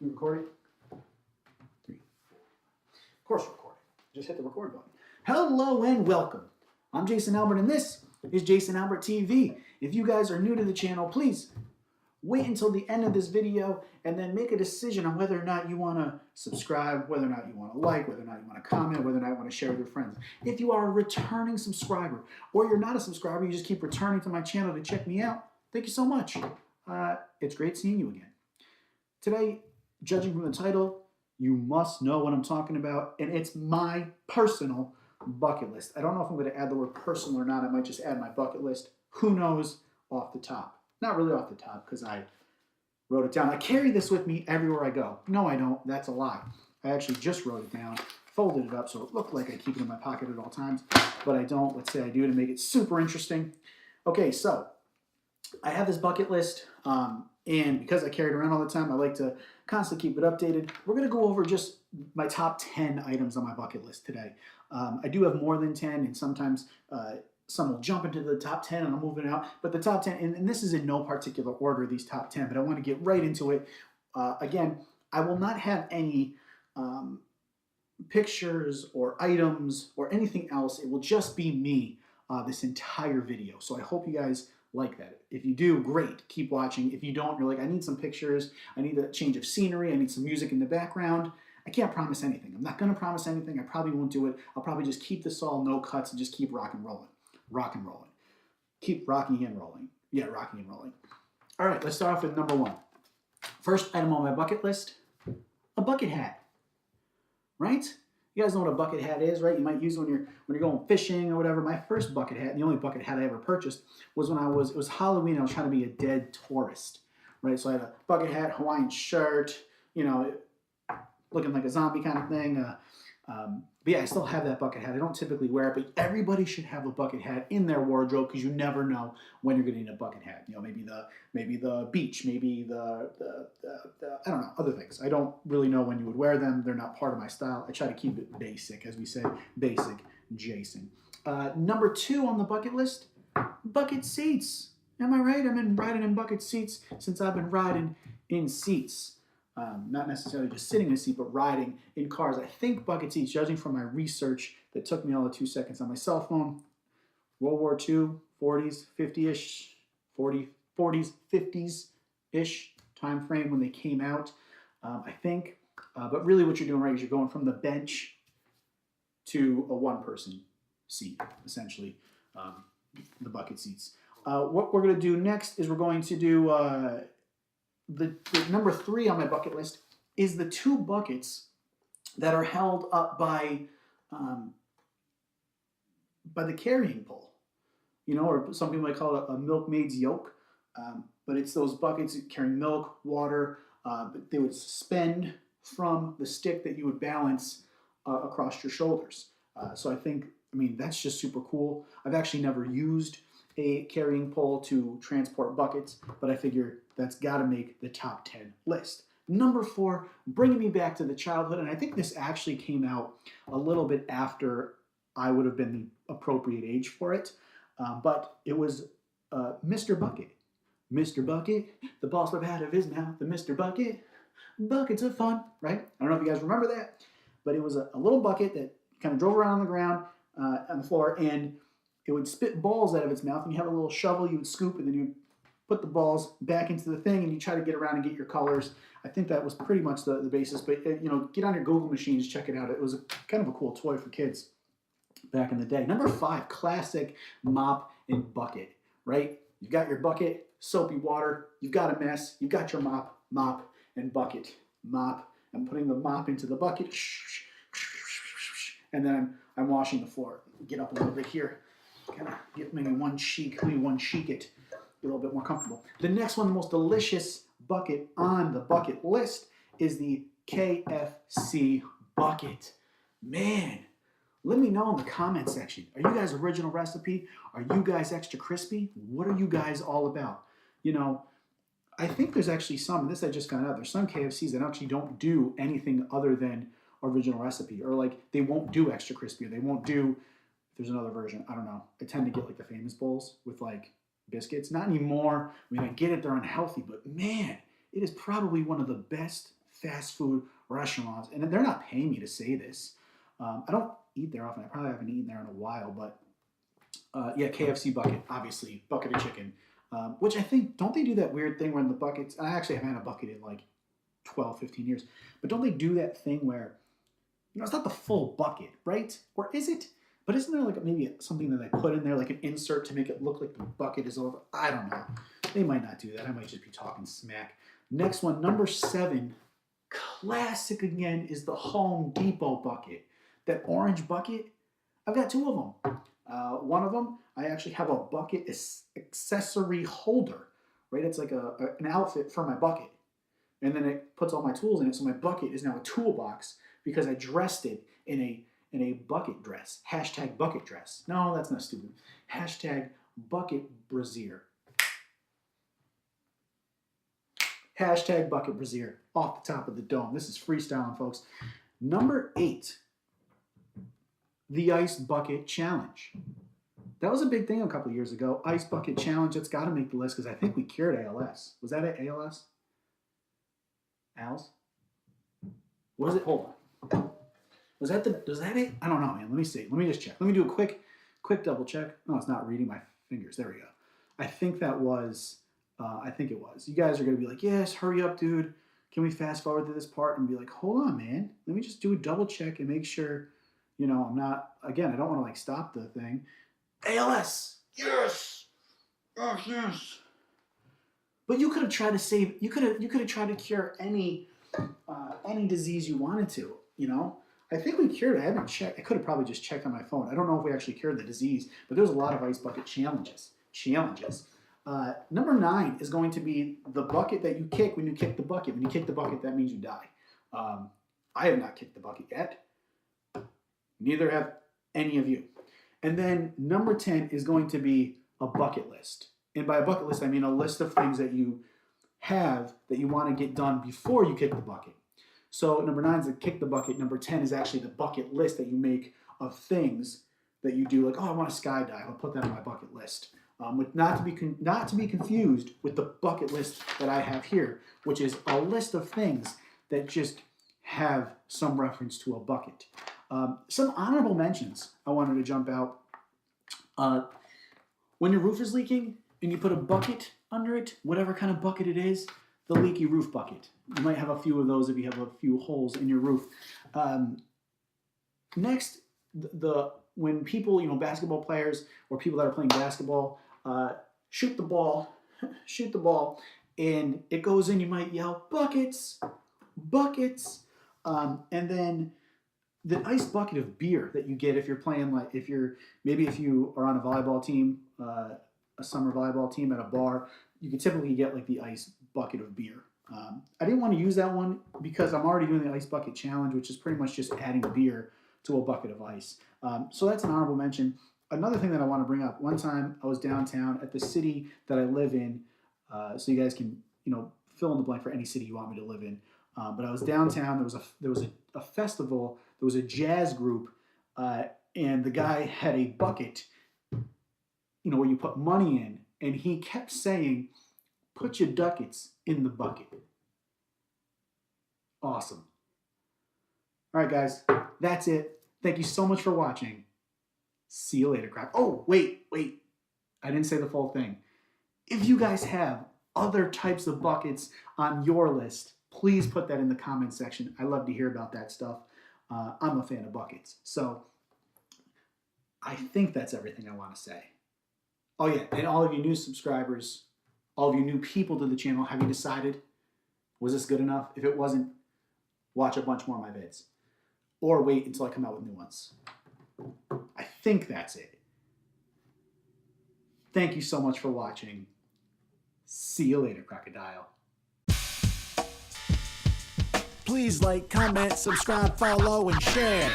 You recording? 3, 4. Of course recording. Just hit the record button. Hello and welcome. I'm Jason Albert and this is Jason Albert TV. If you guys are new to the channel, please wait until the end of this video and then make a decision on whether or not you want to subscribe, whether or not you want to like, whether or not you want to comment, whether or not you want to share with your friends. If you are a returning subscriber or you're not a subscriber, you just keep returning to my channel to check me out, thank you so much. It's great seeing you again. Today, judging from the title, you must know what I'm talking about, and it's my personal bucket list. I don't know if I'm going to add the word personal or not. I might just add my bucket list. Who knows off the top? Not really off the top because I wrote it down. I carry this with me everywhere I go. No, I don't. That's a lie. I actually just wrote it down, folded it up so it looked like I keep it in my pocket at all times, but I don't. Let's say I do to make it super interesting. Okay, so I have this bucket list, and because I carry it around all the time, I like to constantly keep it updated. We're going to go over just my top 10 items on my bucket list today. I do have more than 10, and sometimes some will jump into the top 10 and I'm moving out. But the top 10, and this is in no particular order, these top 10, but I want to get right into it. Again, I will not have any pictures or items or anything else. It will just be me this entire video. So I hope you guys like that. If you do, great, keep watching. If you don't, you're like, I need some pictures, I need a change of scenery, I need some music in the background. I can't promise anything. I'm not going to promise anything. I probably won't do it. I'll probably just keep this all no cuts and just keep rock and rolling. Rock and rolling. Keep rocking and rolling. Yeah, rocking and rolling. All right, let's start off with number 1. First item on my bucket list, a bucket hat. Right? You guys know what a bucket hat is, right? You might use it when you're going fishing or whatever. My first bucket hat, and the only bucket hat I ever purchased, was when it was Halloween and I was trying to be a dead tourist, right? So I had a bucket hat, Hawaiian shirt, you know, looking like a zombie kind of thing. But yeah, I still have that bucket hat. I don't typically wear it, but everybody should have a bucket hat in their wardrobe because you never know when you're going to need a bucket hat. You know, maybe the beach, maybe the I don't know, other things. I don't really know when you would wear them. They're not part of my style. I try to keep it basic, as we say, basic Jason. Number 2 on the bucket list, bucket seats. Am I right? I've been riding in bucket seats since I've been riding in seats. Not necessarily just sitting in a seat, but riding in cars. I think bucket seats, judging from my research that took me all of 2 seconds on my cell phone, World War II, 40s, 50-ish, 40s, 50s-ish time frame when they came out, I think. But really what you're doing right is you're going from the bench to a one-person seat, essentially, the bucket seats. What we're going to do next is we're going to do... The number 3 on my bucket list is the 2 buckets that are held up by the carrying pole, you know, or some people might call it a milkmaid's yoke, but it's those buckets carrying milk, water, they would suspend from the stick that you would balance across your shoulders. So I mean, that's just super cool. I've actually never used a carrying pole to transport buckets, but I figure that's got to make the top 10 list. Number 4, bringing me back to the childhood, and I think this actually came out a little bit after I would have been the appropriate age for it, but it was Mr. Bucket. Mr. Bucket, the ball slip out of his mouth, the Mr. Bucket, buckets of fun, right? I don't know if you guys remember that, but it was a little bucket that kind of drove around on the ground, on the floor, and it would spit balls out of its mouth, and you have a little shovel you would scoop, and then you would put the balls back into the thing, and you try to get around and get your colors. I think that was pretty much the basis, but you know, get on your Google machines, check it out. It was kind of a cool toy for kids back in the day. Number 5, classic mop and bucket, right? You've got your bucket, soapy water, you've got a mess, you've got your mop and bucket. Mop, I'm putting the mop into the bucket, and then I'm washing the floor. Get up a little bit here. Kind of get maybe one cheek it, a little bit more comfortable. The next one, the most delicious bucket on the bucket list, is the KFC bucket. Man, let me know in the comment section. Are you guys original recipe? Are you guys extra crispy? What are you guys all about? You know, I think there's actually some, this I just found out, there's some KFCs that actually don't do anything other than original recipe, or like they won't do extra crispy, or they won't do... There's another version. I don't know. I tend to get like the famous bowls with like biscuits. Not anymore. I mean, I get it. They're unhealthy, but man, it is probably one of the best fast food restaurants, and they're not paying me to say this. I don't eat there often. I probably haven't eaten there in a while, but yeah, KFC bucket, obviously, bucket of chicken. Which I think, don't they do that weird thing where in the buckets, I actually haven't had a bucket in like 12, 15 years, but don't they do that thing where, it's not the full bucket, right? Or is it? But isn't there like maybe something that they put in there, like an insert to make it look like the bucket is over? I don't know. They might not do that. I might just be talking smack. Next one, number 7, classic again, is the Home Depot bucket. That orange bucket, I've got 2 of them. One of them, I actually have a bucket accessory holder, right? It's like an outfit for my bucket. And then it puts all my tools in it, so my bucket is now a toolbox because I dressed it in a bucket dress. Hashtag bucket dress. No, that's not stupid. Hashtag bucket brassiere. Hashtag bucket brassiere. Off the top of the dome. This is freestyling, folks. Number 8, the Ice Bucket Challenge. That was a big thing a couple of years ago. Ice Bucket Challenge. It's got to make the list because I think we cured ALS. Was that it, ALS? ALS? Was it? Hold on. Was that it? I don't know, man. Let me see. Let me just check. Let me do a quick double check. No, it's not reading my fingers. There we go. I think that was, I think it was. You guys are going to be like, yes, hurry up, dude. Can we fast forward to this part? And be like, hold on, man. Let me just do a double check and make sure, I'm not, again, I don't want to like stop the thing. ALS. Yes. Oh, yes. But you could have tried to save, you could have tried to cure any disease you wanted to, I think we cured it. I haven't checked. I could have probably just checked on my phone. I don't know if we actually cured the disease, but there's a lot of ice bucket challenges. Number 9 is going to be the bucket that you kick when you kick the bucket. When you kick the bucket, that means you die. I have not kicked the bucket yet. Neither have any of you. And then number 10 is going to be a bucket list. And by a bucket list, I mean a list of things that you have that you want to get done before you kick the bucket. So number 9 is the kick the bucket. Number 10 is actually the bucket list that you make of things that you do. Like, oh, I want to skydive. I'll put that on my bucket list. Not to be confused with the bucket list that I have here, which is a list of things that just have some reference to a bucket. Some honorable mentions I wanted to jump out. When your roof is leaking and you put a bucket under it, whatever kind of bucket it is, the leaky roof bucket. You might have a few of those if you have a few holes in your roof. Next, when people, basketball players or people that are playing basketball, shoot the ball, and it goes in, you might yell, buckets, buckets. And then the ice bucket of beer that you get if you're playing, if you are on a volleyball team, a summer volleyball team at a bar, you can typically get like the ice bucket of beer. I didn't want to use that one because I'm already doing the ice bucket challenge, which is pretty much just adding beer to a bucket of ice. So that's an honorable mention. Another thing that I want to bring up, one time I was downtown at the city that I live in, so you guys can, fill in the blank for any city you want me to live in. But I was downtown, there was a festival, there was a jazz group, and the guy had a bucket, where you put money in, and he kept saying, put your ducats in the bucket. Awesome. All right, guys, that's it. Thank you so much for watching. See you later, crack. Oh, wait. I didn't say the full thing. If you guys have other types of buckets on your list, please put that in the comment section. I love to hear about that stuff. I'm a fan of buckets. So I think that's everything I want to say. Oh yeah, and all of you new subscribers, all of you new people to the channel, have you decided, was this good enough? If it wasn't, watch a bunch more of my vids. Or wait until I come out with new ones. I think that's it. Thank you so much for watching. See you later, crocodile. Please like, comment, subscribe, follow, and share.